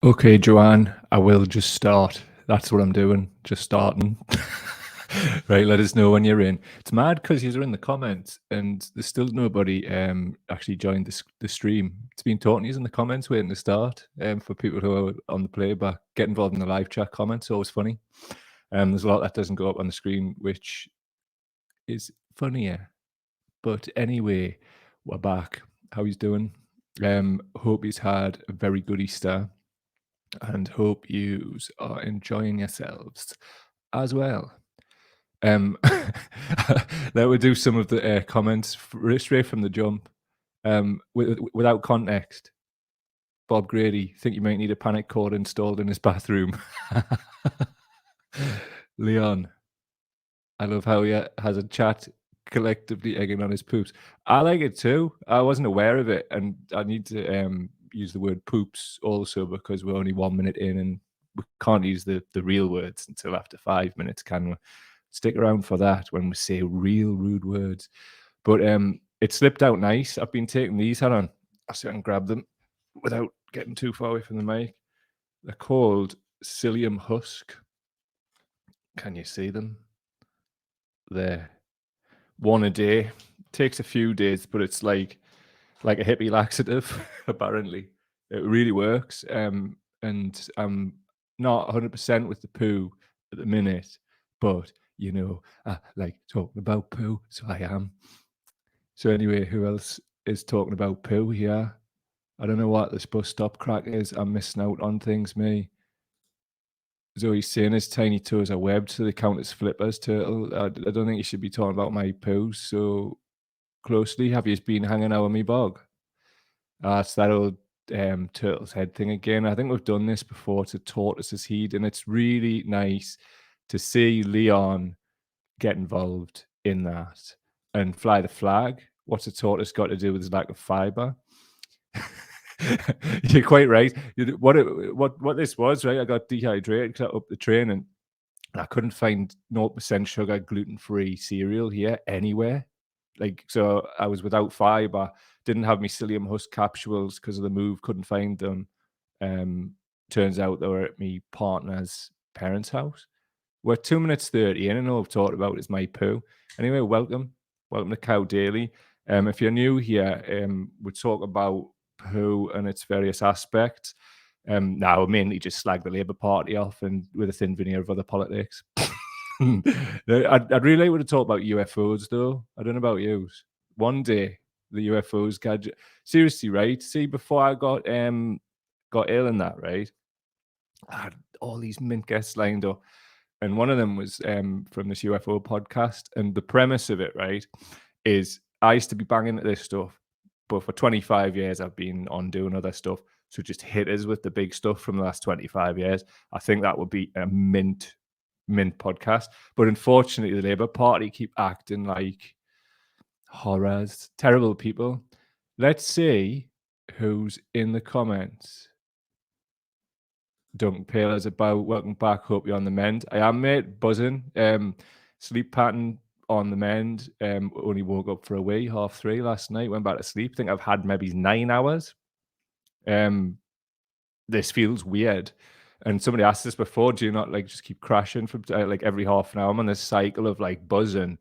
Okay, Joanne, I will just start. That's what I'm doing. Just starting. Right, let us know when you're in. It's mad because you're in the comments and there's still nobody actually joined the stream. It's been talking to you in the comments waiting to start. For people who are on the playback, get involved in the live chat comments, always funny. There's a lot that doesn't go up on the screen, which is funnier. But anyway, we're back. How he's doing? Hope he's had a very good Easter and hope yous are enjoying yourselves as well. Let me do some of the comments straight from the jump. Without context, Bob Grady, think you might need a panic cord installed in his bathroom. Leon, I love how he has a chat collectively egging on his poops. I like it too. I wasn't aware of it, and I need to use the word poops also because we're only 1 minute in and we can't use the real words until after 5 minutes, can we? Stick around for that when we say real rude words. But it slipped out nice. I've been taking these. Hold on. I'll sit and grab them without getting too far away from the mic. They're called psyllium husk. Can you see them? There. One a day. Takes a few days, but it's like a hippie laxative, apparently. It really works. And I'm not 100% with the poo at the minute, but you know, I like talking about poo, so I am. So anyway, who else is talking about poo here? I don't know what this bus stop crack is. I'm missing out on things, me. Zoe's saying his tiny toes are webbed, so they count as flippers, turtle. I don't think you should be talking about my poo so closely. Have you been hanging out with me, Bog? It's that old turtle's head thing again. I think we've done this before to tortoise's heed, and it's really nice to see Leon get involved in that and fly the flag. What's a tortoise got to do with his lack of fiber? You're quite right. What this was, right? I got dehydrated because I upped the train and I couldn't find 0% sugar gluten-free cereal here anywhere. Like, so I was without fiber, didn't have my psyllium husk capsules because of the move, couldn't find them. Turns out they were at my partner's parents' house. We're 2 minutes 30 in, and all I've talked about is my poo. Anyway, welcome to Cow Daily. If you're new here, we talk about poo and its various aspects. Now, mainly just slag the Labour Party off and with a thin veneer of other politics. I'd really like to talk about UFOs, though. I don't know about you. One day, the UFOs gadget. Seriously, right? See, before I got ill and that, right? I had all these mint guests lined up, and one of them was from this UFO podcast. And the premise of it, right, is I used to be banging at this stuff, but for 25 years I've been on doing other stuff. So just hit us with the big stuff from the last 25 years. I think that would be a mint podcast. But unfortunately, the Labour Party keep acting like horrors, terrible people. Let's see who's in the comments. Duncan Paler's about. Welcome back. Hope you're on the mend. I am, mate. Buzzing. Sleep pattern on the mend. Only woke up for a wee, 3:30 last night. Went back to sleep. Think I've had maybe 9 hours. This feels weird. And somebody asked this before. Do you not like just keep crashing from like every half an hour? I'm on this cycle of like buzzing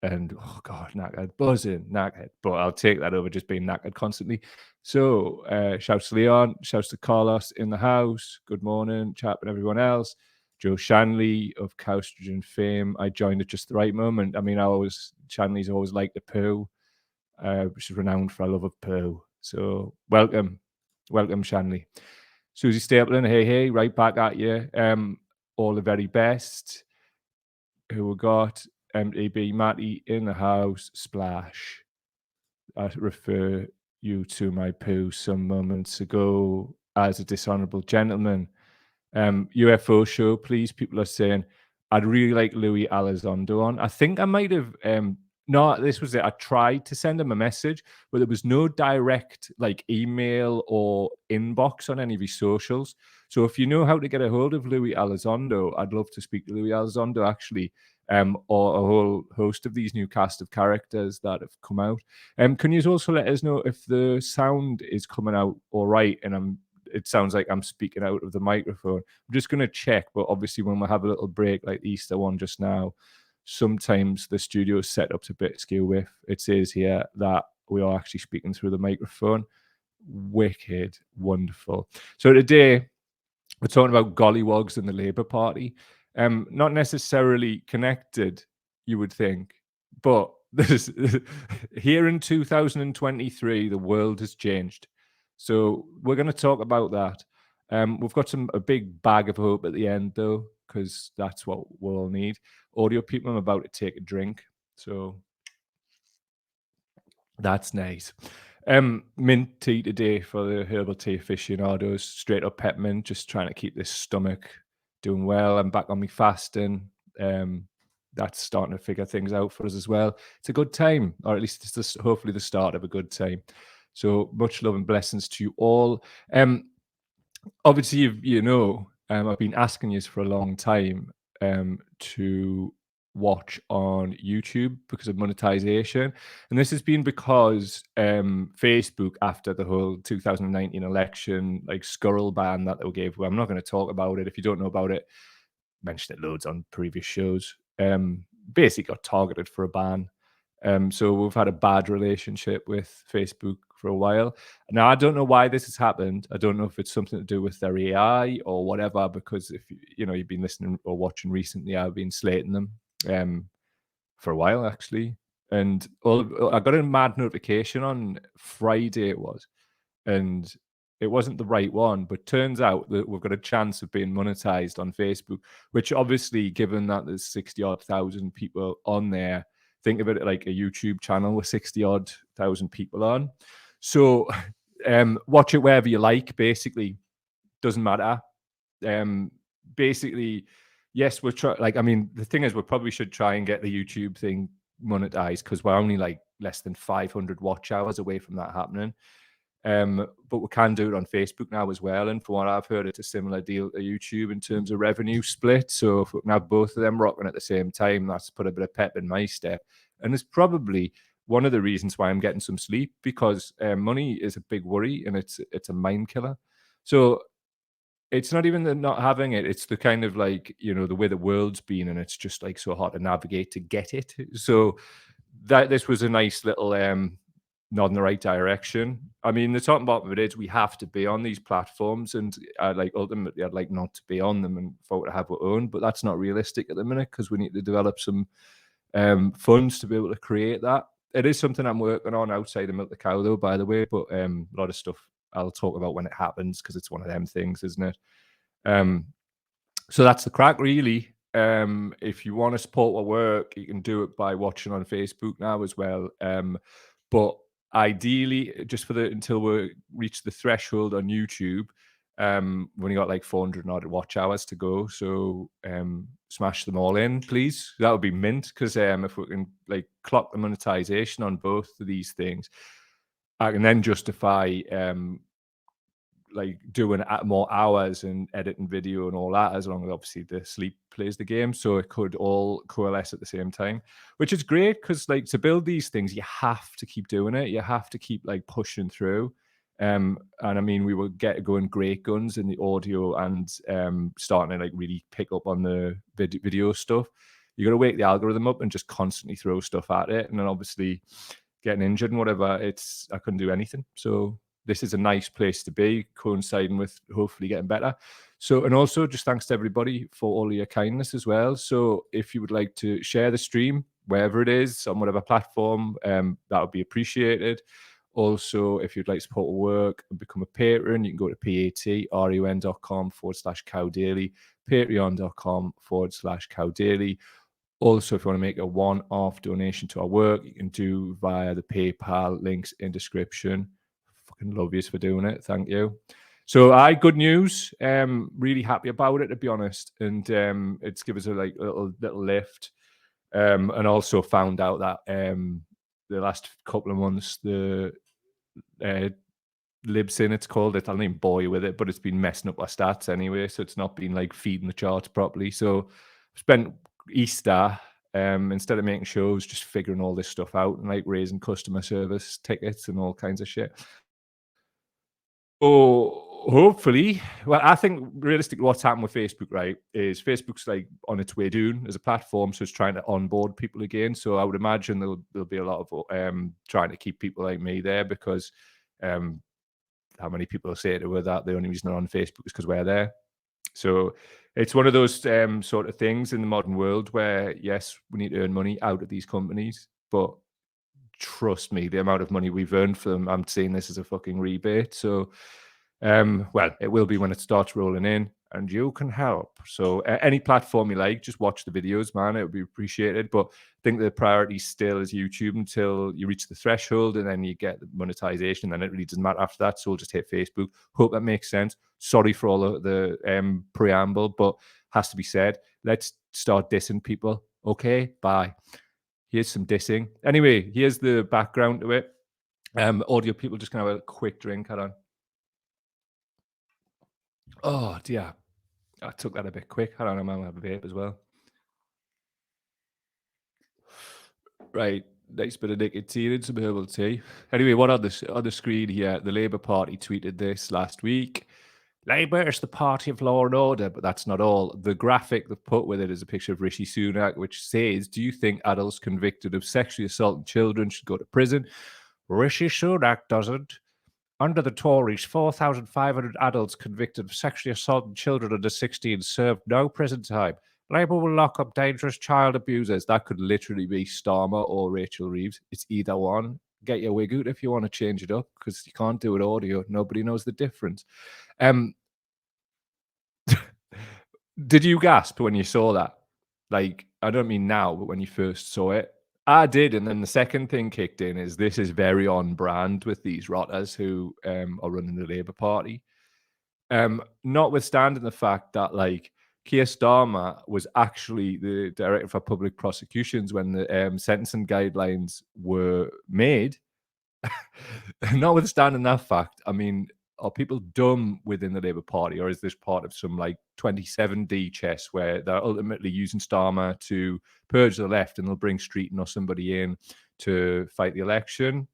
and oh god, knackered, buzzing, knackered. But I'll take that over just being knackered constantly. So shouts to Leon, shouts to Carlos in the house. Good morning, chap, and everyone else. Joe Shanley of Cowstrogen fame. I joined at just the right moment. I mean, Shanley's always liked the poo, which is renowned for a love of poo. So welcome, Shanley. Susie Stapleton, hey, right back at you. All the very best. Who we got? MTB Matty in the house. Splash. I refer you to my poo some moments ago as a dishonorable gentleman. UFO show, please. People are saying I'd really like Louis Elizondo on. I think I might have no, this was it. I tried to send him a message, but there was no direct like email or inbox on any of his socials. So if you know how to get a hold of Louis Elizondo, I'd love to speak to Louis Elizondo actually, or a whole host of these new cast of characters that have come out. Can you also let us know if the sound is coming out all right and I'm it sounds like I'm speaking out of the microphone. I'm just going to check, but obviously when we have a little break like the Easter one just now, sometimes the studio is set up to a bit skew with. It says here that we are actually speaking through the microphone. Wicked, wonderful. So today we're talking about Gollywogs and the Labour Party. Not necessarily connected, you would think, but this, here in 2023, the world has changed. So we're going to talk about that. We've got a big bag of hope at the end, though, because that's what we'll all need. Audio people, I'm about to take a drink, so that's nice. Mint tea today for the herbal tea aficionados. Straight up peppermint, just trying to keep this stomach doing well. I'm back on my fasting. That's starting to figure things out for us as well. It's a good time, or at least it's hopefully the start of a good time. So much love and blessings to you all. Obviously, I've been asking you for a long time to watch on YouTube because of monetization. And this has been because Facebook, after the whole 2019 election, like scurril ban that they gave, well, I'm not going to talk about it. If you don't know about it, mentioned it loads on previous shows. Basically got targeted for a ban. So we've had a bad relationship with Facebook for a while. Now, I don't know why this has happened. I don't know if it's something to do with their AI or whatever, because if you've been listening or watching recently, I've been slating them for a while, actually. And I got a mad notification on Friday, it was, and it wasn't the right one, but turns out that we've got a chance of being monetized on Facebook, which obviously, given that there's 60 odd thousand people on there, think of it like a YouTube channel with 60 odd thousand people on. So watch it wherever you like, basically. Doesn't matter. Basically, yes, we're trying, like, I mean, the thing is, we probably should try and get the YouTube thing monetized, because we're only like less than 500 watch hours away from that happening. But we can do it on Facebook now as well. And from what I've heard, it's a similar deal to YouTube in terms of revenue split. So if we can have both of them rocking at the same time, that's put a bit of pep in my step. And it's probably one of the reasons why I'm getting some sleep, because money is a big worry and it's a mind killer. So it's not even the not having it, it's the kind of like, the way the world's been, and it's just like so hard to navigate to get it. So this was a nice little nod in the right direction. I mean, the talking about it is we have to be on these platforms, and ultimately I'd like not to be on them and for to have our own, but that's not realistic at the minute, because we need to develop some funds to be able to create that. It is something I'm working on outside of Milk the Cow, though, by the way, but a lot of stuff I'll talk about when it happens, because it's one of them things, isn't it? So that's the crack, really. If you want to support our work, you can do it by watching on Facebook now as well. But ideally, just until we reach the threshold on YouTube, we've only got like 400 odd watch hours to go. So smash them all in, please. That would be mint, because if we can like clock the monetization on both of these things, I can then justify like doing more hours and editing video and all that, as long as obviously the sleep plays the game. So it could all coalesce at the same time, which is great, because like to build these things, you have to keep doing it. You have to keep like pushing through. And I mean, we were going great guns in the audio and starting to like really pick up on the video stuff. You got to wake the algorithm up and just constantly throw stuff at it. And then obviously getting injured and whatever, I couldn't do anything. So this is a nice place to be, coinciding with hopefully getting better. So, and also just thanks to everybody for all of your kindness as well. So if you would like to share the stream, wherever it is, on whatever platform, that would be appreciated. Also, if you'd like to support our work and become a patron, you can go to patreon.com/cowdaily, patreon.com/cowdaily. Also, if you want to make a one-off donation to our work, you can do via the PayPal links in description. Fucking love you for doing it. Thank you. So good news. Really happy about it, to be honest. And it's given us a little lift. And also found out that the last couple of months, the Libsyn, it's called, it, I'll name boy with it, but it's been messing up our stats anyway. So it's not been like feeding the charts properly. So spent Easter, instead of making shows, just figuring all this stuff out and like raising customer service tickets and all kinds of shit. Oh, Hopefully. Well, I think realistically what's happened with Facebook, right, is Facebook's like on its way down as a platform, so it's trying to onboard people again. So I would imagine there'll be a lot of trying to keep people like me there because um how many people say to her that the only reason they're on Facebook is because we're there. So it's one of those sort of things in the modern world where yes, we need to earn money out of these companies, but trust me, the amount of money we've earned for them, I'm seeing this as a fucking rebate. So, well, it will be when it starts rolling in, and you can help. So, any platform you like, just watch the videos, man. It would be appreciated. But I think the priority still is YouTube until you reach the threshold, and then you get the monetization. Then it really doesn't matter after that. So, we'll just hit Facebook. Hope that makes sense. Sorry for all of the preamble, but has to be said. Let's start dissing people. Okay, bye. Here's some dissing. Anyway, here's the background to it. Audio people just gonna have a quick drink. Hold on. Oh dear, I took that a bit quick. Hold on, I'm gonna have a vape as well. Right, nice bit of nicotine and some herbal tea. Anyway, what on the screen here? The Labour Party tweeted this last week. Labour is the party of law and order, but that's not all. The graphic they've put with it is a picture of Rishi Sunak, which says, "Do you think adults convicted of sexually assaulting children should go to prison?" Rishi Sunak doesn't. Under the Tories, 4,500 adults convicted of sexually assaulting children under 16 served no prison time. Labour will lock up dangerous child abusers. That could literally be Starmer or Rachel Reeves. It's either one. Get your wig out if you want to change it up because you can't do it audio. Nobody knows the difference. Um, did you gasp when you saw that? Like, I don't mean now, but when you first saw it. I did, and then the second thing kicked in is this is very on brand with these rotters who are running the Labour Party. Notwithstanding the fact that like Keir Starmer was actually the director for public prosecutions when the sentencing guidelines were made. Notwithstanding that fact, I mean, are people dumb within the Labour Party, or is this part of some like 27D chess where they're ultimately using Starmer to purge the left and they'll bring Streeton or somebody in to fight the election?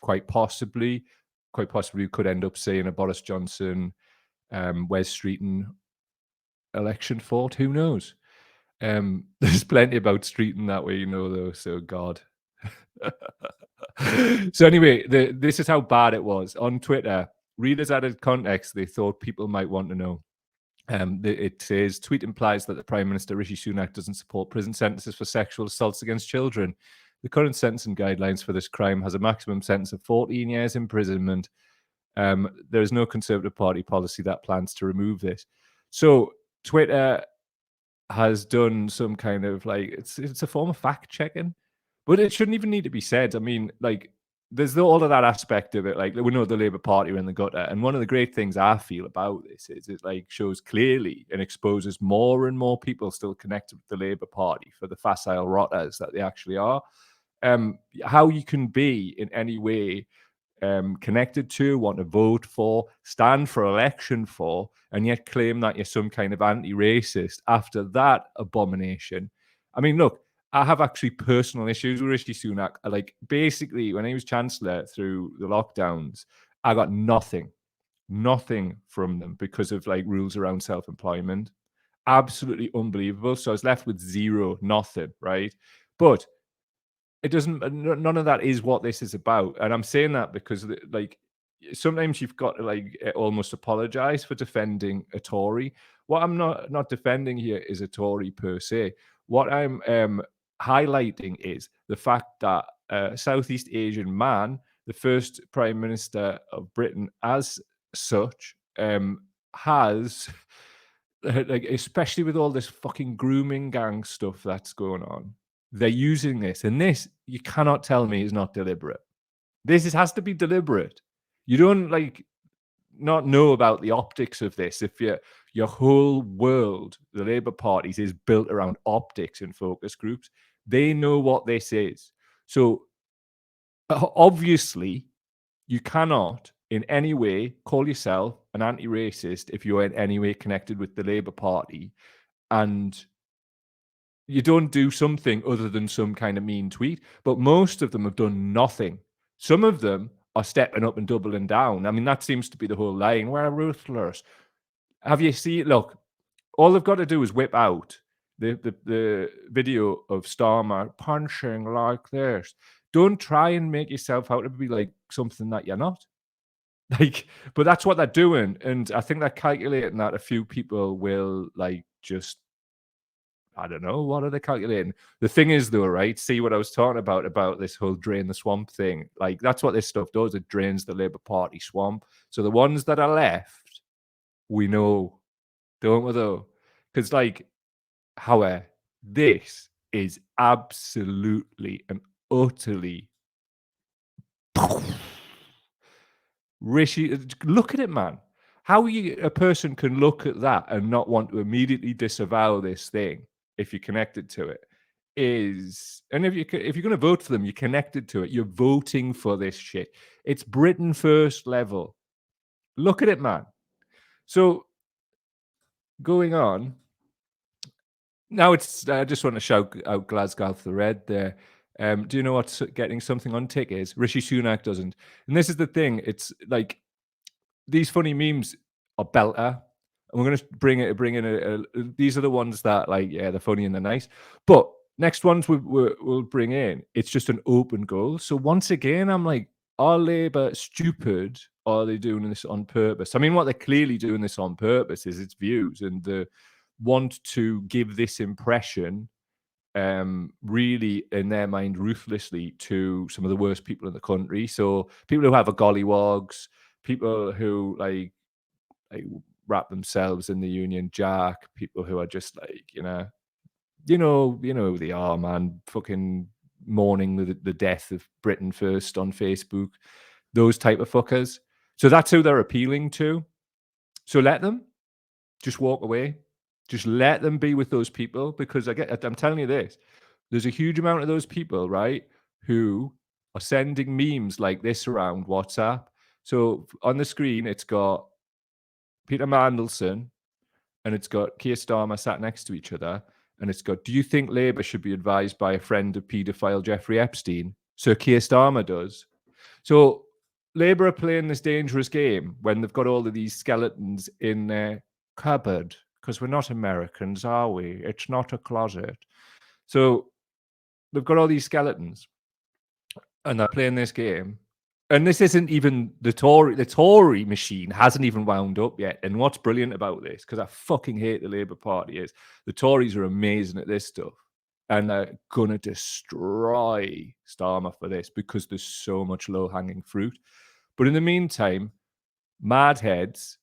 Quite possibly. Quite possibly could end up seeing a Boris Johnson, Wes Streeton election fought. Who knows? There's plenty about Streeton that way, though. So God. So anyway, this is how bad it was on Twitter. Readers added context they thought people might want to know. It says, tweet implies that the Prime Minister Rishi Sunak doesn't support prison sentences for sexual assaults against children. The current sentencing guidelines for this crime has a maximum sentence of 14 years imprisonment. There is no Conservative Party policy that plans to remove this. So Twitter has done some kind of like it's a form of fact checking, but it shouldn't even need to be said. I mean, like there's all of that aspect of it. Like we know the Labour Party are in the gutter, and one of the great things I feel about this is it like shows clearly and exposes more and more people still connected with the Labour Party for the facile rotters that they actually are. How you can be in any way connected to, want to vote for, stand for election for, and yet claim that you're some kind of anti-racist after that abomination. I mean, look, I have actually personal issues with Rishi Sunak. Like, basically, when he was Chancellor through the lockdowns, I got nothing from them because of like rules around self-employment. Absolutely unbelievable. So I was left with zero, nothing, right? But it doesn't. None of that is what this is about, and I'm saying that because, like, sometimes you've got to like almost apologize for defending a Tory. What I'm not defending here is a Tory per se. What I'm highlighting is the fact that a Southeast Asian man, the first Prime Minister of Britain, as such, has like, especially with all this fucking grooming gang stuff that's going on, they're using this, and this you cannot tell me is not deliberate. Has to be deliberate. You don't like not know about the optics of this if your whole world, the Labour parties, is built around optics and focus groups. They know what this is. So obviously, you cannot in any way call yourself an anti-racist if you're in any way connected with the Labour Party and you don't do something other than some kind of mean tweet, but most of them have done nothing. Some of them are stepping up and doubling down. I mean, that seems to be the whole line. We're ruthless. Have you seen? Look, all they've got to do is whip out the video of Starmer punching like this. Don't try and make yourself out to be like something that you're not. Like, but that's what they're doing, and I think they're calculating that a few people will like just. I don't know. What are they calculating? The thing is, though, right? See what I was talking about this whole drain the swamp thing. Like, that's what this stuff does. It drains the Labour Party swamp. So the ones that are left, we know, don't we, though? Because, like, however, this is absolutely and utterly Rishi. Look at it, man. How a person can look at that and not want to immediately disavow this thing if you're connected to it is, and if you're going to vote for them, you're connected to it. You're voting for this shit. It's Britain first level. Look at it, man. So going on now, it's I just want to shout out Glasgow for the red there. Do you know what getting something on tick is? Rishi Sunak doesn't, and this is the thing. It's like these funny memes are belter. And we're going to bring in these are the ones that, like, yeah, they're funny and they're nice. But next ones we'll bring in, it's just an open goal. So once again, I'm like, are Labour stupid or are they doing this on purpose? I mean, what they're clearly doing this on purpose is its views and the want to give this impression really in their mind ruthlessly to some of the worst people in the country. So people who have a Gollywogs, people who like wrap themselves in the Union Jack, people who are just like, you know who they are, man. Fucking mourning the death of Britain First on Facebook, those type of fuckers. So that's who they're appealing to. So let them just walk away. Just let them be with those people, because I'm telling you this, there's a huge amount of those people, right, who are sending memes like this around WhatsApp. So on the screen, it's got Peter Mandelson and it's got Keir Starmer sat next to each other. And it's got, do you think Labour should be advised by a friend of paedophile Jeffrey Epstein? So Keir Starmer does. So Labour are playing this dangerous game when they've got all of these skeletons in their cupboard, because we're not Americans, are we? It's not a closet. So they've got all these skeletons and they're playing this game. And this isn't even the Tory machine hasn't even wound up yet. And what's brilliant about this, because I fucking hate the Labour Party, is the Tories are amazing at this stuff. And they're going to destroy Starmer for this because there's so much low-hanging fruit. But in the meantime, mad heads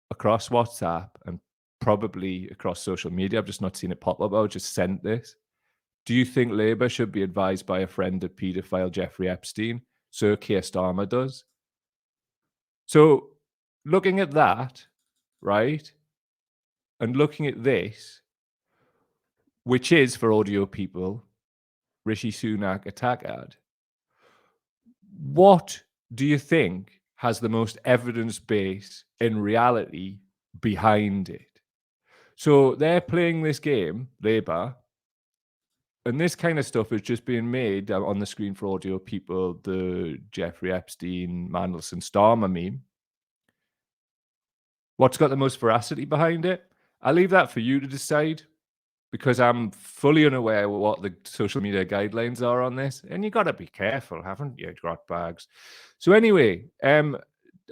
across WhatsApp and probably across social media, I've just not seen it pop up, I just sent this. Do you think Labour should be advised by a friend of paedophile Jeffrey Epstein? Sir Keir Starmer does. So looking at that, right, and looking at this, which is, for audio people, Rishi Sunak attack ad, what do you think has the most evidence base in reality behind it? So they're playing this game, Labour, and this kind of stuff is just being made on the screen for audio people, the Jeffrey Epstein, Mandelson, Starmer meme. What's got the most veracity behind it? I'll leave that for you to decide, because I'm fully unaware of what the social media guidelines are on this. And you got to be careful, haven't you, grot bags? So anyway,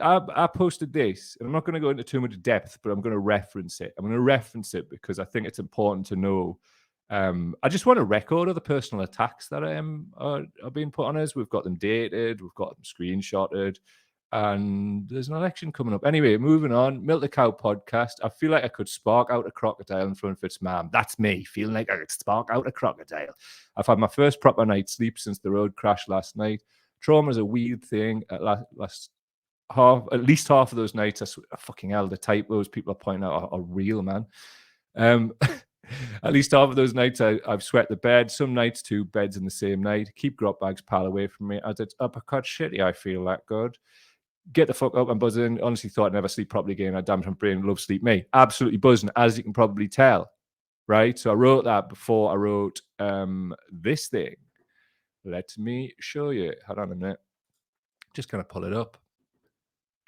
I posted this, and I'm not going to go into too much depth, but I'm going to reference it. I'm going to reference it because I think it's important to know. I just want a record of the personal attacks that are being put on us. We've got them dated, we've got them screenshotted, and there's an election coming up. Anyway, moving on. Milk the Cow podcast. I feel like I could spark out a crocodile in front of its mom. That's me, feeling like I could spark out a crocodile. I've had my first proper night's sleep since the road crash last night. Trauma is a weird thing. At least half of those nights, fucking hell, the typos people are pointing out are real, man. At least half of those nights I've sweat the bed. Some nights 2 beds in the same night. Keep grot bags pal away from me, as it's uppercut shitty. I feel that good. Get the fuck up, I'm buzzing. Honestly thought I'd never sleep properly again. I damned my brain, love sleep. Me, absolutely buzzing, as you can probably tell, right? So I wrote that before I wrote this thing. Let me show you. Hold on a minute. Just gonna pull it up.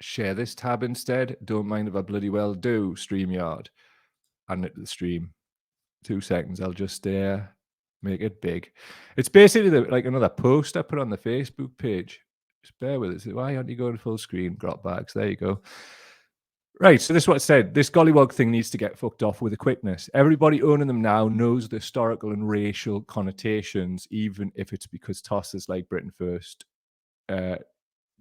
Share this tab instead. Don't mind if I bloody well do. StreamYard. And the stream. 2 seconds. I'll just make it big. It's basically like another post I put on the Facebook page. Just bear with us. Why aren't you going full screen? Drop bags. There you go. Right, so this is what it said. This gollywog thing needs to get fucked off with a quickness. Everybody owning them now knows the historical and racial connotations, even if it's because tossers like Britain First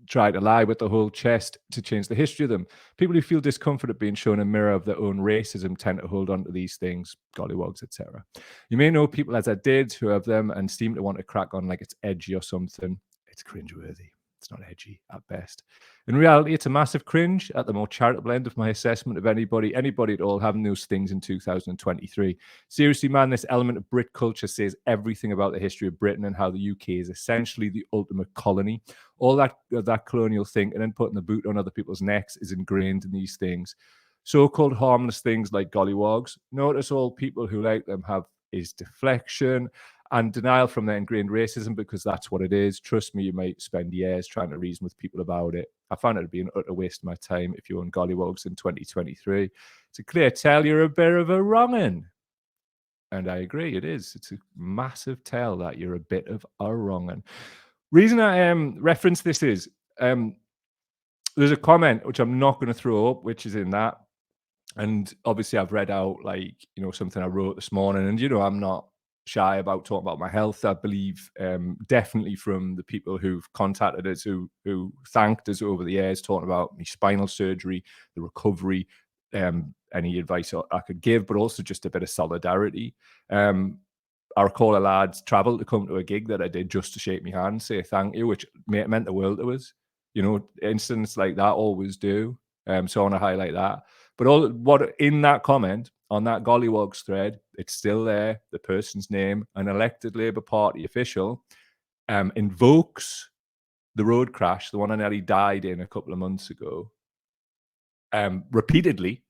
try to lie with the whole chest to change the history of them. People who feel discomfort at being shown a mirror of their own racism tend to hold on to these things, gollywogs, etc. You may know people, as I did, who have them and seem to want to crack on like it's edgy or something. It's cringeworthy. It's not edgy at best. In reality, it's a massive cringe at the more charitable end of my assessment of anybody at all having those things in 2023. Seriously, man, this element of Brit culture says everything about the history of Britain and how the UK is essentially the ultimate colony. All that colonial thinking and putting the boot on other people's necks is ingrained in these things. So-called harmless things like gollywogs. Notice all people who like them have is deflection and denial from their ingrained racism, because that's what it is. Trust me, you might spend years trying to reason with people about it. I found it to be an utter waste of my time if you own gollywogs in 2023. It's a clear tell you're a bit of a wrong'un. And I agree, it is. It's a massive tell that you're a bit of a wrong'un. Reason I reference this is there's a comment which I'm not going to throw up, which is in that. And obviously I've read out, like, something I wrote this morning, and I'm not shy about talking about my health. I believe definitely from the people who've contacted us, who thanked us over the years, talking about my spinal surgery, the recovery, any advice I could give, but also just a bit of solidarity. I recall a lad traveled to come to a gig that I did just to shake my hand, say thank you, which meant the world to us. Incidents like that always do. So I want to highlight that. But what in that comment on that Gollywogs thread, it's still there. The person's name, an elected Labour Party official, invokes the road crash, the one I nearly died in a couple of months ago, repeatedly.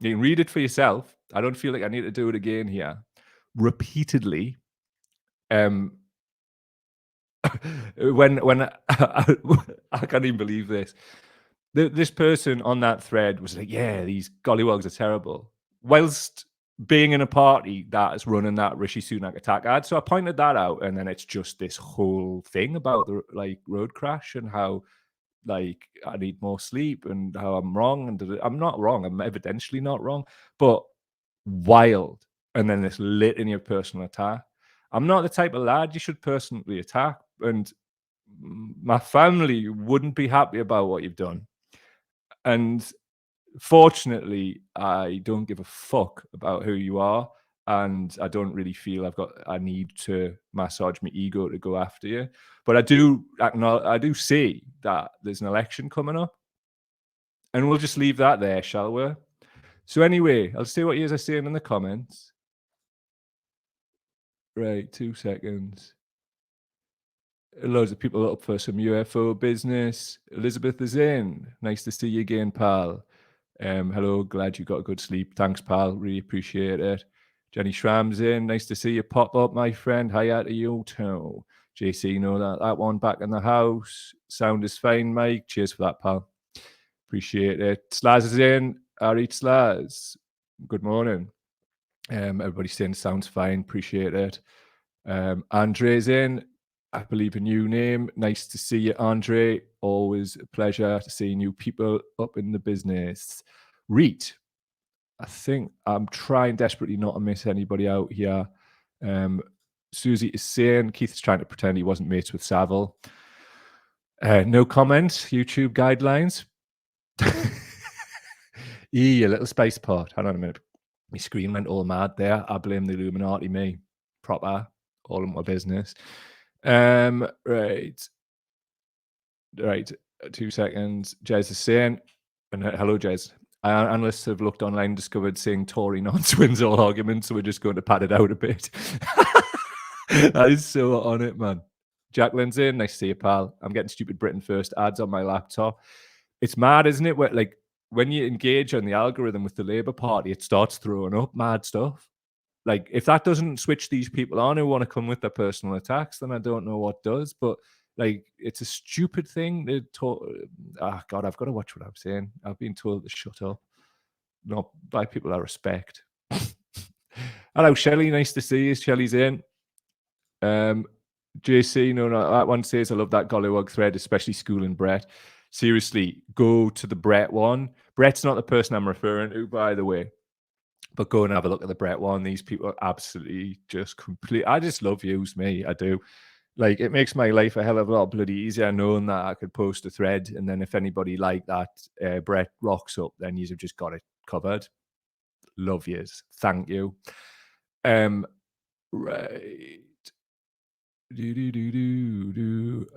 You can read it for yourself. I don't feel like I need to do it again here. Repeatedly. When I can't even believe this. This person on that thread was like, yeah, these gollywogs are terrible, whilst being in a party that is running that Rishi Sunak attack ad. So I pointed that out, and then it's just this whole thing about the road crash and how I need more sleep and how I'm wrong. And I'm not wrong. I'm evidentially not wrong, but wild. And then this litany of personal attack. I'm not the type of lad you should personally attack, and my family wouldn't be happy about what you've done. And fortunately, I don't give a fuck about who you are, and I don't really feel I need to massage my ego to go after you. But I do see that there's an election coming up, and we'll just leave that there, shall we? So anyway, I'll see what you are saying in the comments. Right, 2 seconds. Loads of people up for some UFO business. Elizabeth is in. Nice to see you again, pal. Hello, glad you got a good sleep. Thanks, pal. Really appreciate it. Jenny Schramm's in. Nice to see you pop up, my friend. Hiya to you too. JC, that one back in the house. Sound is fine, Mike. Cheers for that, pal. Appreciate it. Slaz is in. Ari Slaz. Good morning. Everybody's saying sounds fine. Appreciate it. Andre's in. I believe a new name. Nice to see you, Andre. Always a pleasure to see new people up in the business. Reet, I think I'm trying desperately not to miss anybody out here. Susie is saying Keith's trying to pretend he wasn't mates with Savile. No comment. YouTube guidelines. You little space pot. Hang on a minute. My screen went all mad there. I blame the Illuminati, me. Proper. All in my business. Right. 2 seconds. Jez is saying, and hello, Jez. Analysts have looked online and discovered saying Tory nonce wins all arguments, so we're just going to pad it out a bit. That is so on it, man. Jacqueline's in. Nice to see you, pal. I'm getting stupid Britain First ads on my laptop. It's mad, isn't it? When you engage on the algorithm with the Labour Party, it starts throwing up mad stuff. If that doesn't switch these people on who want to come with their personal attacks, then I don't know what does. But Like, it's a stupid thing to talk. Ah, God, I've got to watch what I'm saying. I've been told to shut up, not by people I respect. Hello, Shelley. Nice to see you. Shelley's in. JC, no, that one says, I love that Gollywog thread, especially schooling Brett. Seriously, go to the Brett one. Brett's not the person I'm referring to, by the way. But go and have a look at the Brett one. These people are absolutely just complete. I just love yous, me. I do. Like, it makes my life a hell of a lot bloody easier knowing that I could post a thread, and then if anybody like that Brett rocks up, then you've just got it covered. Love yous. Thank you. Right.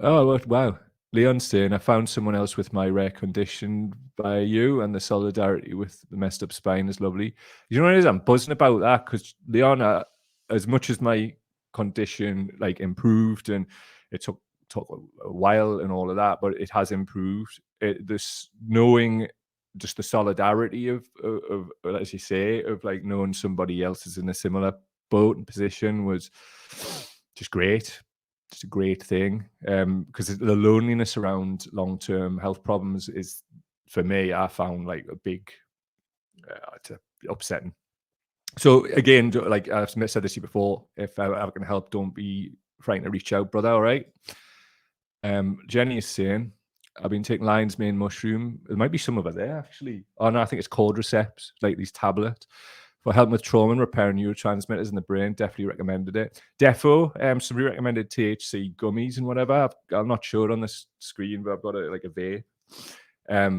Oh, wow. Leon's saying, I found someone else with my rare condition by you, and the solidarity with the messed up spine is lovely. You know what it is? I'm buzzing about that because Leon, as much as my condition like improved, and it took a while and all of that, but it has improved. This knowing just the solidarity of as you say, of like knowing somebody else is in a similar boat and position was just great. Just a great thing. Because the loneliness around long-term health problems is, for me, I found like a big, it's upsetting. So again, like I've said this to you before, if I can help, don't be frightened to reach out, brother. All right. Jenny is saying, I've been taking lion's mane mushroom. There might be some over there, actually. Oh, no, I think it's cordyceps, like these tablets for helping with trauma and repairing neurotransmitters in the brain. Definitely recommended it. Defo, somebody recommended THC gummies and whatever. I'm not sure on this screen, but I've got like a vape. I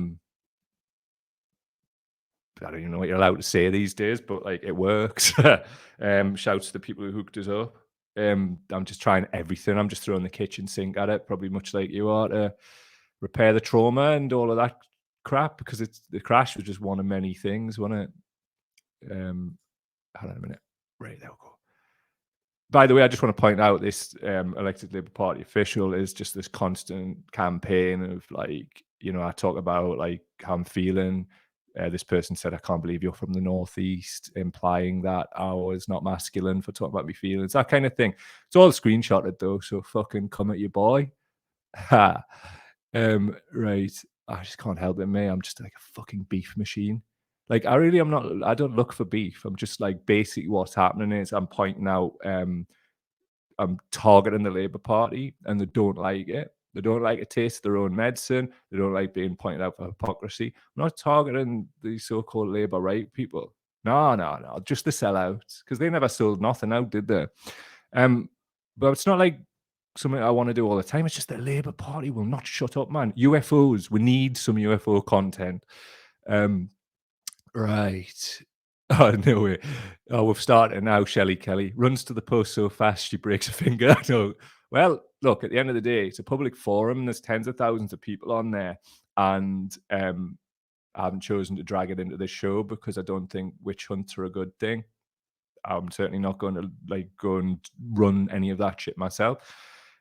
don't even know what you're allowed to say these days, but like it works. Shouts to the people who hooked us up. I'm just trying everything. I'm just throwing the kitchen sink at it, probably much like you are, to repair the trauma and all of that crap, because the crash was just one of many things, wasn't it? Hold on a minute. Right, there we go. By the way, I just want to point out this elected Labour Party official is just this constant campaign of like, I talk about like how I'm feeling. This person said, I can't believe you're from the Northeast, implying that I was not masculine for talking about my feelings, that kind of thing. It's all screenshotted though, so fucking come at your boy. Ha. Right. I just can't help it, mate. I'm just like a fucking beef machine. Like I don't look for beef. I'm just like basically what's happening is I'm pointing out, I'm targeting the Labour Party, and they don't like it. They don't like to taste their own medicine. They don't like being pointed out for hypocrisy. I'm not targeting the so-called Labour right people. No. Just the sellouts, because they never sold nothing out, did they? But it's not like something I want to do all the time. It's just the Labour Party will not shut up, man. UFOs. We need some UFO content. Right. Oh, no way. Oh, we've started now, Shelley Kelly. Runs to the post so fast she breaks a finger. No. Well, look, at the end of the day, it's a public forum. There's tens of thousands of people on there. And I haven't chosen to drag it into this show because I don't think witch hunts are a good thing. I'm certainly not going to like go and run any of that shit myself.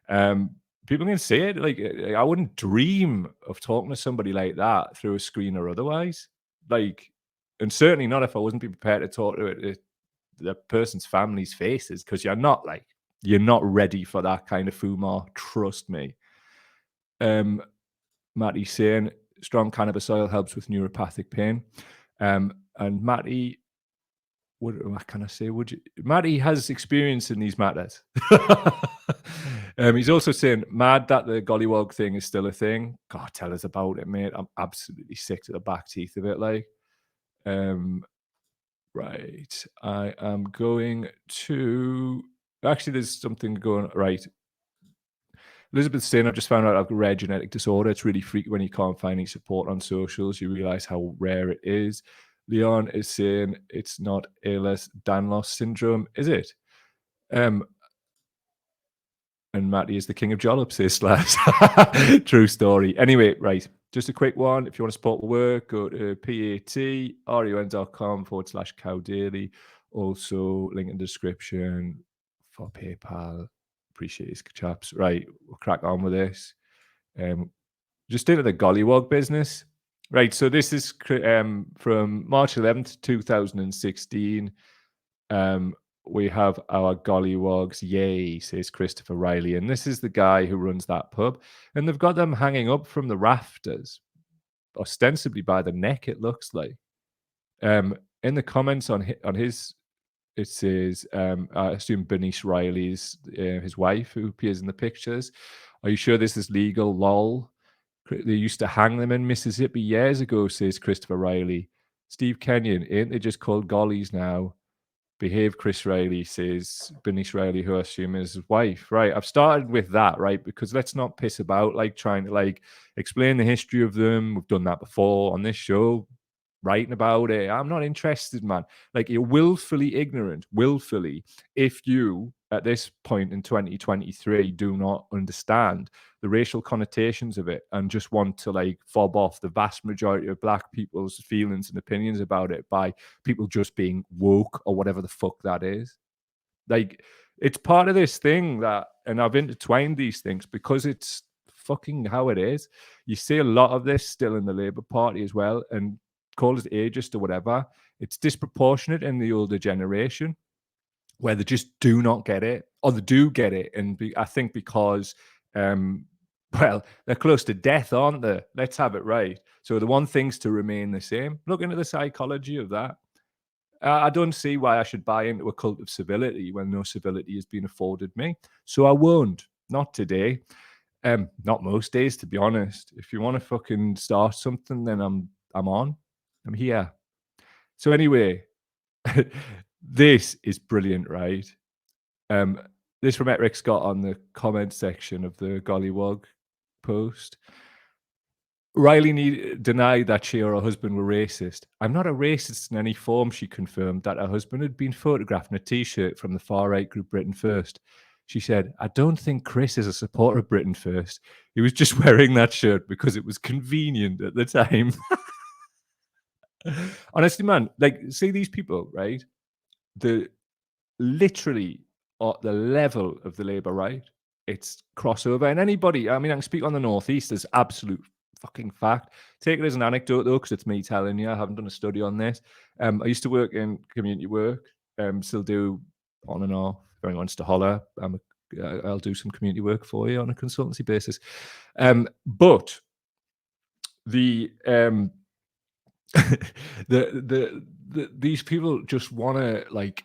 People can say it. Like, I wouldn't dream of talking to somebody like that through a screen or otherwise. Like, and certainly not if I wasn't prepared to talk to the person's family's faces, because you're not ready for that kind of fumar. Trust me. Matty's saying strong cannabis oil helps with neuropathic pain. And Matty, what can I say? Matty has experience in these matters. He's also saying, mad that the Gollywog thing is still a thing. God, tell us about it, mate. I'm absolutely sick to the back teeth of it. Like, right. I am going to. Actually, there's something going right. Elizabeth's saying, I've just found out I've got a rare genetic disorder. It's really freaky when you can't find any support on socials. You realize how rare it is. Leon is saying it's not Ehlers-Danlos syndrome, is it? And Matty is the king of jollops, says Slash. True story. Anyway, right. Just a quick one. If you want to support the work, go to patreon.com/cow daily. Also, link in the description for PayPal. Appreciate it, chaps. Right, we'll crack on with this. Just into the Gollywog business. Right, so this is from March 11th, 2016. we have our Gollywogs. Yay, says Christopher Riley. And this is the guy who runs that pub. And they've got them hanging up from the rafters, ostensibly by the neck, it looks like. In the comments on his, it says, I assume Bernice Riley's his wife who appears in the pictures. Are you sure this is legal? Lol. They used to hang them in Mississippi years ago, says Christopher Riley. Steve Kenyon, ain't they just called gollies now? Behave, Chris Riley, says Bernice Riley, who I assume is his wife. Right, I've started with that, right? Because let's not piss about, like, trying to, like, explain the history of them. We've done that before on this show, writing about it. I'm not interested, man. Like, you're willfully ignorant, willfully, if you, at this point in 2023, do not understand the racial connotations of it and just want to, like, fob off the vast majority of black people's feelings and opinions about it by people just being woke or whatever the fuck that is. Like, it's part of this thing that, and I've intertwined these things because it's fucking how it is. You see a lot of this still in the Labour Party as well, and call it ageist or whatever. It's disproportionate in the older generation where they just do not get it, or they do get it. And I think because, well, they're close to death, aren't they? Let's have it right. So they want things to remain the same. Look into the psychology of that. I don't see why I should buy into a cult of civility when no civility has been afforded me. So I won't. Not today. Not most days, to be honest. If you want to fucking start something, then I'm on. I'm here. So anyway, this is brilliant, right? This from Eric Scott on the comment section of the Gollywog post. Riley denied that she or her husband were racist. I'm not a racist in any form, she confirmed that her husband had been photographed in a T-shirt from the far-right group Britain First. She said, I don't think Chris is a supporter of Britain First. He was just wearing that shirt because it was convenient at the time. Honestly, man, like, see these people, right? The literally at the level of the Labour right, it's crossover. And anybody, I mean, I can speak on the Northeast as absolute fucking fact. Take it as an anecdote though, because it's me telling you. I haven't done a study on this. I used to work in community work. Still do on and off. If anyone wants to holler, I'll do some community work for you on a consultancy basis. But the these people just want to, like,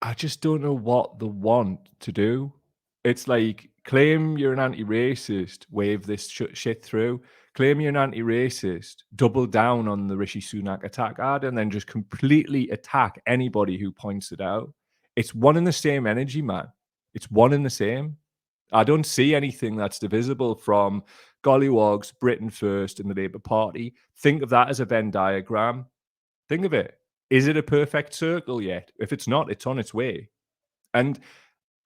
I just don't know what they want to do. It's like, claim you're an anti-racist, wave this shit through. Claim you're an anti-racist, double down on the Rishi Sunak attack ad, and then just completely attack anybody who points it out. It's one and the same energy, man. It's one and the same. I don't see anything that's divisible from Gollywogs, Britain First, and the Labour Party. Think of that as a Venn diagram. Think of it. Is it a perfect circle yet? If it's not, it's on its way. And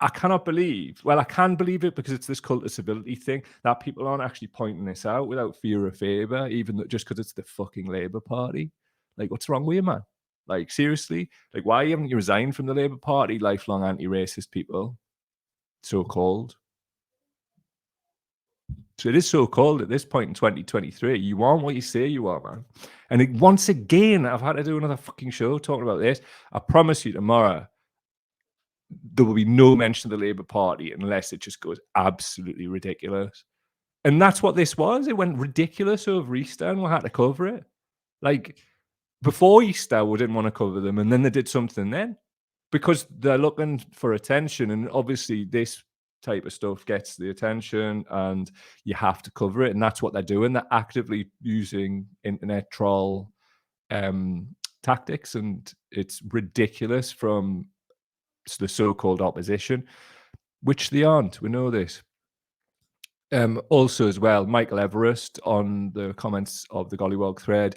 I cannot believe, well, I can believe it because it's this cult of civility thing, that people aren't actually pointing this out without fear or favour, even just because it's the fucking Labour Party. Like, what's wrong with you, man? Like, seriously? Like, why haven't you resigned from the Labour Party, lifelong anti-racist people? So-called. So it is so-called at this point in 2023. You are what you say you are, man. And once again, I've had to do another fucking show talking about this. I promise you tomorrow, there will be no mention of the Labour Party unless it just goes absolutely ridiculous. And that's what this was. It went ridiculous over Easter and we had to cover it. Like, before Easter, we didn't want to cover them. And then they did something then because they're looking for attention. And obviously this type of stuff gets the attention and you have to cover it. And that's what they're doing. They're actively using internet troll tactics. And it's ridiculous from the so-called opposition, which they aren't. We know this. Also as well, Michael Everest on the comments of the Gollywog thread.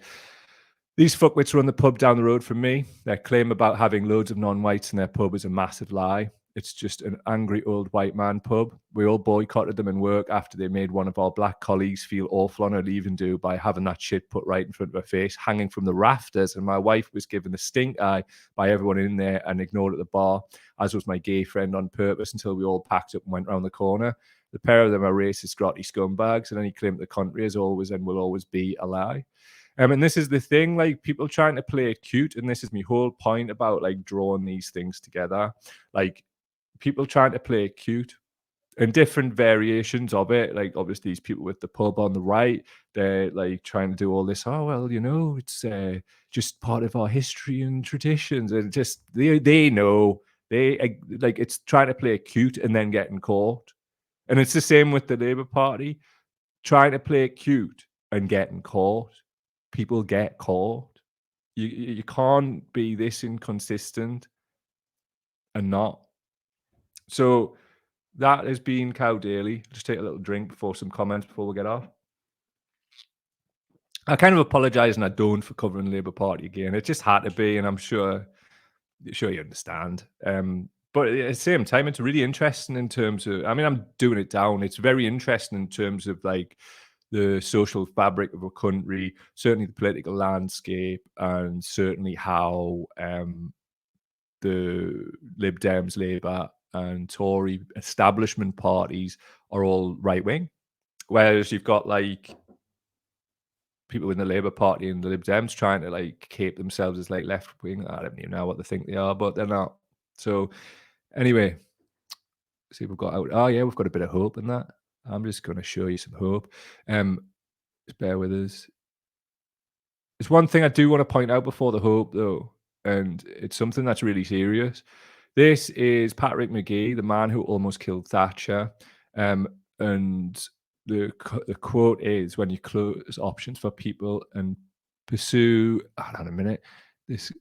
These fuckwits run the pub down the road from me. Their claim about having loads of non-whites in their pub is a massive lie. It's just an angry old white man pub. We all boycotted them in work after they made one of our black colleagues feel awful on her leaving do by having that shit put right in front of her face, hanging from the rafters. And my wife was given the stink eye by everyone in there and ignored at the bar, as was my gay friend on purpose until we all packed up and went round the corner. The pair of them are racist, grotty scumbags, and any claim to the contrary is always and will always be a lie. And this is the thing, like people trying to play it cute, and this is my whole point about like drawing these things together. Like people trying to play it cute and different variations of it. Like obviously these people with the pub on the right, they're like trying to do all this. Oh well, it's just part of our history and traditions, and just they know like it's trying to play it cute and then getting caught. And it's the same with the Labour Party, trying to play it cute and getting caught. People get caught. You can't be this inconsistent and not. So that has been Cow Daily. Just take a little drink before some comments before we get off. I kind of apologise and I don't for covering the Labour Party again. It just had to be, and I'm sure you understand. But at the same time, it's really interesting in terms of, I mean, I'm doing it down. It's very interesting in terms of like the social fabric of a country, certainly the political landscape, and certainly how the Lib Dems, Labour, and Tory establishment parties are all right wing. Whereas you've got like people in the Labour Party and the Lib Dems trying to like cape themselves as like left wing. I don't even know what they think they are, but they're not. So anyway, see we've got out. Oh yeah, we've got a bit of hope in that. I'm just going to show you some hope. Just bear with us. There's one thing I do want to point out before the hope, though, and it's something that's really serious. This is Patrick McGee, the man who almost killed Thatcher. And the quote is, when you close options for people and pursue, hold on a minute, this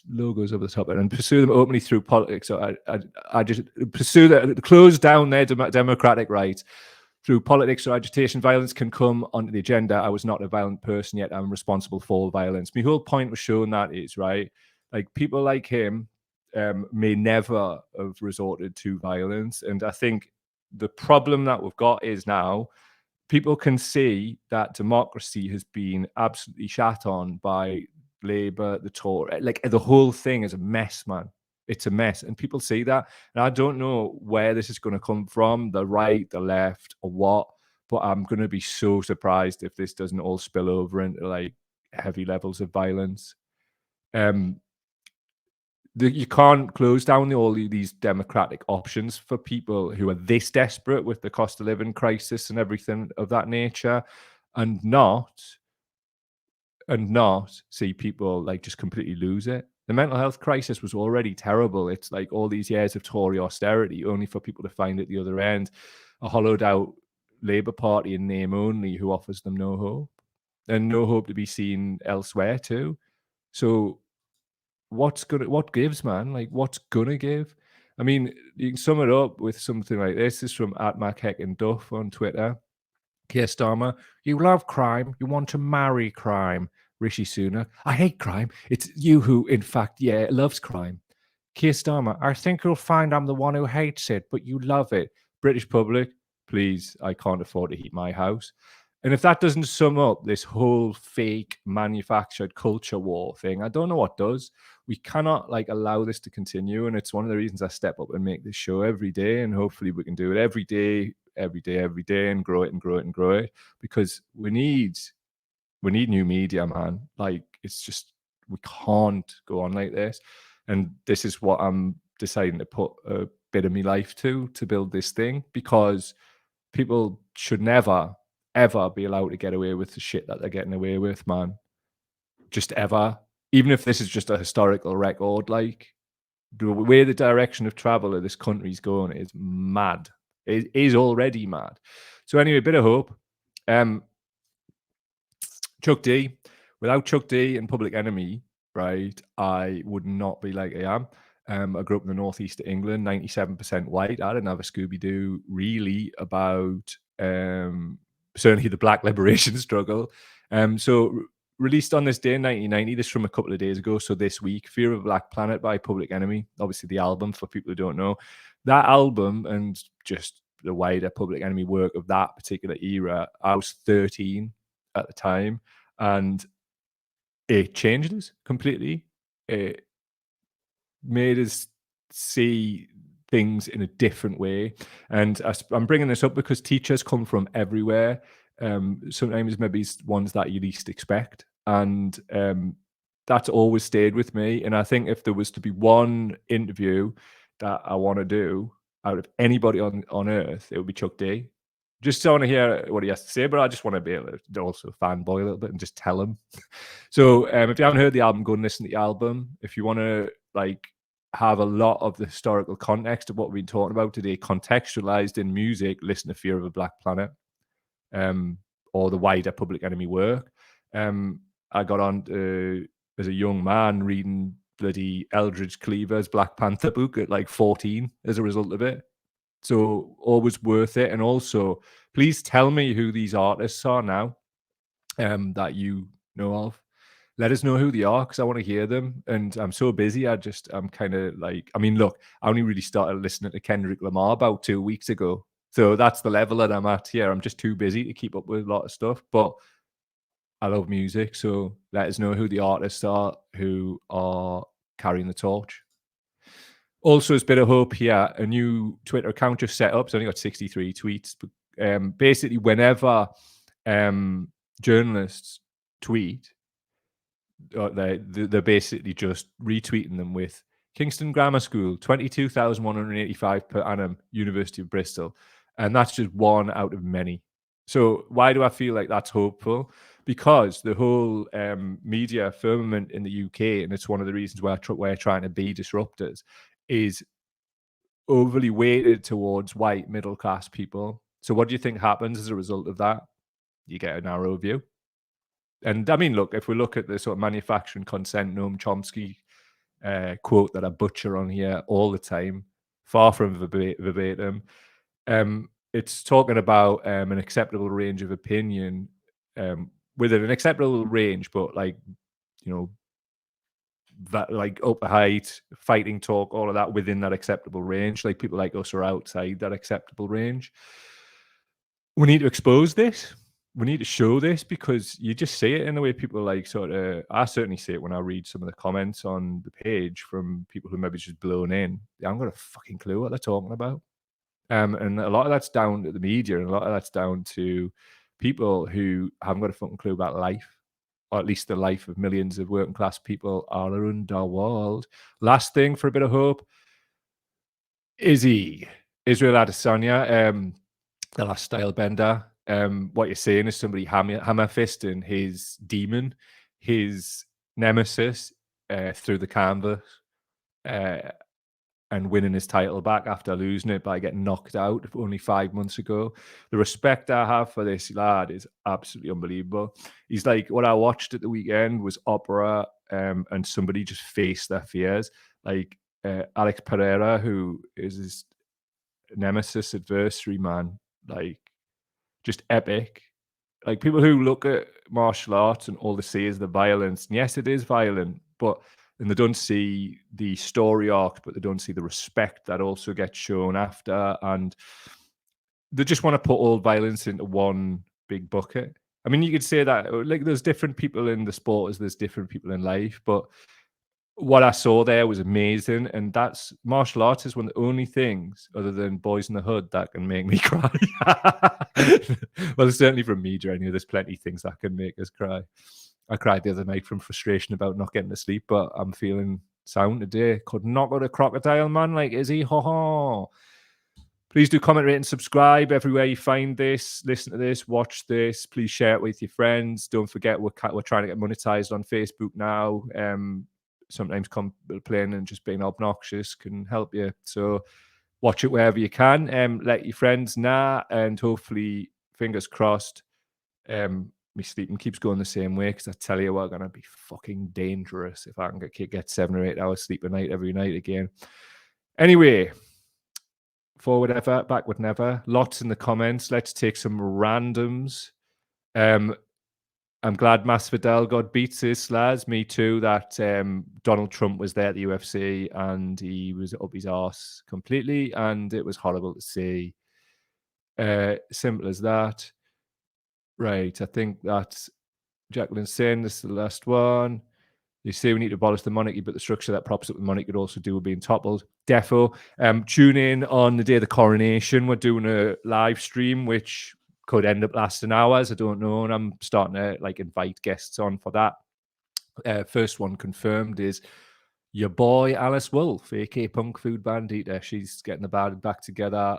logo's over the top, and pursue them openly through politics. So I just pursue that, close down their democratic rights through politics or agitation. Violence can come onto the agenda. I was not a violent person, yet I'm responsible for violence. My whole point was showing that is, right, like people like him may never have resorted to violence. And I think the problem that we've got is now people can see that democracy has been absolutely shat on by Labour, the Tory. Like the whole thing is a mess, man. It's a mess. And people see that. And I don't know where this is going to come from, the right, the left, or what. But I'm going to be so surprised if this doesn't all spill over into like heavy levels of violence. You can't close down all these democratic options for people who are this desperate with the cost of living crisis and everything of that nature, and not see people like just completely lose it. The mental health crisis was already terrible. It's like all these years of Tory austerity only for people to find at the other end a hollowed out Labour Party in name only who offers them no hope, and no hope to be seen elsewhere too. So what gives, man? Like what's gonna give? I mean, you can sum it up with something like this. This is from @MacHeckinDuff on Twitter. Keir Starmer, you love crime. You want to marry crime. Rishi Sunak, I hate crime. It's you who, in fact, yeah, loves crime. Keir Starmer, I think you'll find I'm the one who hates it, but you love it. British public, please, I can't afford to heat my house. And if that doesn't sum up this whole fake manufactured culture war thing, I don't know what does. We cannot like allow this to continue. And it's one of the reasons I step up and make this show every day. And hopefully we can do it every day, and grow it and grow it and grow it, because we need new media, man. Like it's just, we can't go on like this. And this is what I'm deciding to put a bit of my life to build this thing, because people should never ever be allowed to get away with the shit that they're getting away with, man. Just ever. Even if this is just a historical record, like the way the direction of travel of this country's going is mad. It is already mad. So anyway, a bit of hope. Chuck D. Without Chuck D and Public Enemy, right, I would not be like I am. I grew up in the northeast of England, 97% white. I didn't have a Scooby-Doo really about certainly the Black liberation struggle. So released on this day in 1990, this from a couple of days ago, so this week, Fear of a Black Planet by Public Enemy, obviously the album for people who don't know. That album and just the wider Public Enemy work of that particular era, I was 13 at the time, and it changed us completely. It made us see things in a different way. And I'm bringing this up because teachers come from everywhere. Sometimes maybe ones that you least expect. And that's always stayed with me. And I think if there was to be one interview that I want to do out of anybody on earth, it would be Chuck D. Just want to hear what he has to say, but I just want to be able to also fanboy a little bit and just tell him. So if you haven't heard the album, go and listen to the album. If you want to like have a lot of the historical context of what we've been talking about today contextualized in music, listen to Fear of a Black Planet, or the wider Public Enemy work. I got on as a young man reading bloody Eldridge Cleaver's Black Panther book at like 14 as a result of it. So always worth it. And also, please tell me who these artists are now that you know of. Let us know who they are because I want to hear them. And I'm so busy. I'm kind of like, I mean, look, I only really started listening to Kendrick Lamar about 2 weeks ago. So that's the level that I'm at here. I'm just too busy to keep up with a lot of stuff. But I love music. So let us know who the artists are who are carrying the torch. Also, as a bit of hope here, a new Twitter account just set up. It's only got 63 tweets. But basically, whenever journalists tweet, they're basically just retweeting them with Kingston Grammar School, 22,185 per annum, University of Bristol. And that's just one out of many. So why do I feel like that's hopeful? Because the whole media firmament in the UK, and it's one of the reasons why we're trying to be disruptors, is overly weighted towards white middle class people. So what do you think happens as a result of that? You get a narrow view. And I mean, look, if we look at the sort of manufacturing consent, Noam Chomsky quote that I butcher on here all the time, far from verbatim, it's talking about an acceptable range of opinion, within an acceptable range, but like, you know, that like upper height, fighting talk, all of that within that acceptable range. Like people like us are outside that acceptable range. We need to expose this. We need to show this because you just see it in the way people like sort of. I certainly see it when I read some of the comments on the page from people who maybe just blown in. I haven't got a fucking clue what they're talking about. And a lot of that's down to the media, and a lot of that's down to people who haven't got a fucking clue about life, or at least the life of millions of working class people all around the world. Last thing for a bit of hope, Isreal Adesanya, the last style bender. What you're saying is somebody hammer fisting his demon, his nemesis, through the canvas, and winning his title back after losing it by getting knocked out only 5 months ago. The respect I have for this lad is absolutely unbelievable. He's like, what I watched at the weekend was opera, and somebody just faced their fears. Like Alex Pereira, who is his nemesis adversary, man, like just epic. Like people who look at martial arts and all they see is the violence. And yes, it is violent, but and they don't see the story arc, but they don't see the respect that also gets shown after. And they just want to put all violence into one big bucket. I mean, you could say that like there's different people in the sport as there's different people in life, but what I saw there was amazing. And that's martial arts is one of the only things other than Boys in the Hood that can make me cry. Well, certainly from media, anyway, there's plenty of things that can make us cry. I cried the other night from frustration about not getting to sleep, but I'm feeling sound today. Could not go to crocodile, man. Like, is he? Ho ho. Please do comment, rate, and subscribe everywhere you find this. Listen to this, watch this. Please share it with your friends. Don't forget, we're trying to get monetized on Facebook now. Sometimes complaining and just being obnoxious can help you. So watch it wherever you can. Let your friends know, and hopefully, fingers crossed, my sleeping keeps going the same way, because I tell you what, gonna be fucking dangerous if I can get 7 or 8 hours sleep a night every night again. Anyway, forward ever, backward never. Lots in the comments. Let's take some randoms. I'm glad Masvidal got beat, says Slaz. Me too. That Donald Trump was there at the UFC and he was up his arse completely, and it was horrible to see. Simple as that. Right, I think that's Jacqueline saying this is the last one. They say we need to abolish the monarchy, but the structure that props up the monarchy could also do with being toppled. Defo. Tune in on the day of the coronation. We're doing a live stream, which could end up lasting hours. I don't know. And I'm starting to like invite guests on for that. First one confirmed is your boy Alice Wolf, aka Punk Food Bandita. She's getting the band back together,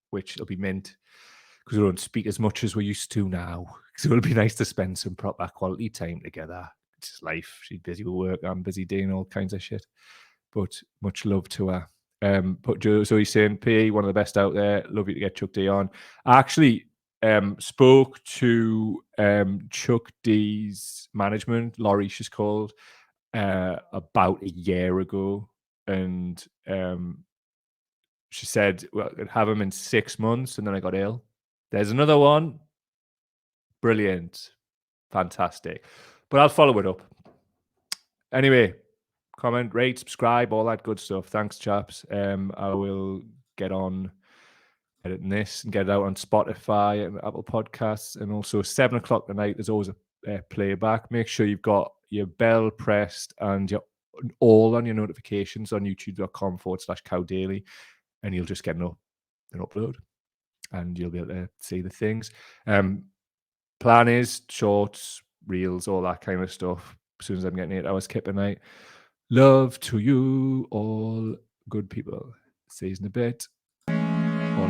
which will be mint because we don't speak as much as we used to now. So it'll be nice to spend some proper quality time together. It's just life. She's busy with work. I'm busy doing all kinds of shit. But much love to her. But Joe, so he's saying, P, one of the best out there. Love you to get Chuck D on. I actually spoke to Chuck D's management, Laurie, she's called, about a year ago. And she said, well, I'd have him in 6 months. And then I got ill. There's another one. Brilliant. Fantastic. But I'll follow it up. Anyway, comment, rate, subscribe, all that good stuff. Thanks, chaps. I will get on editing this and get it out on Spotify and Apple Podcasts. And also 7 o'clock tonight, there's always a playback. Make sure you've got your bell pressed and you're all on your notifications on youtube.com/cowdaily, and you'll just get an upload and you'll be able to see the things. Plan is shorts, reels, all that kind of stuff. As soon as I'm getting 8 hours kip a night. Love to you all, good people. See you in a bit. All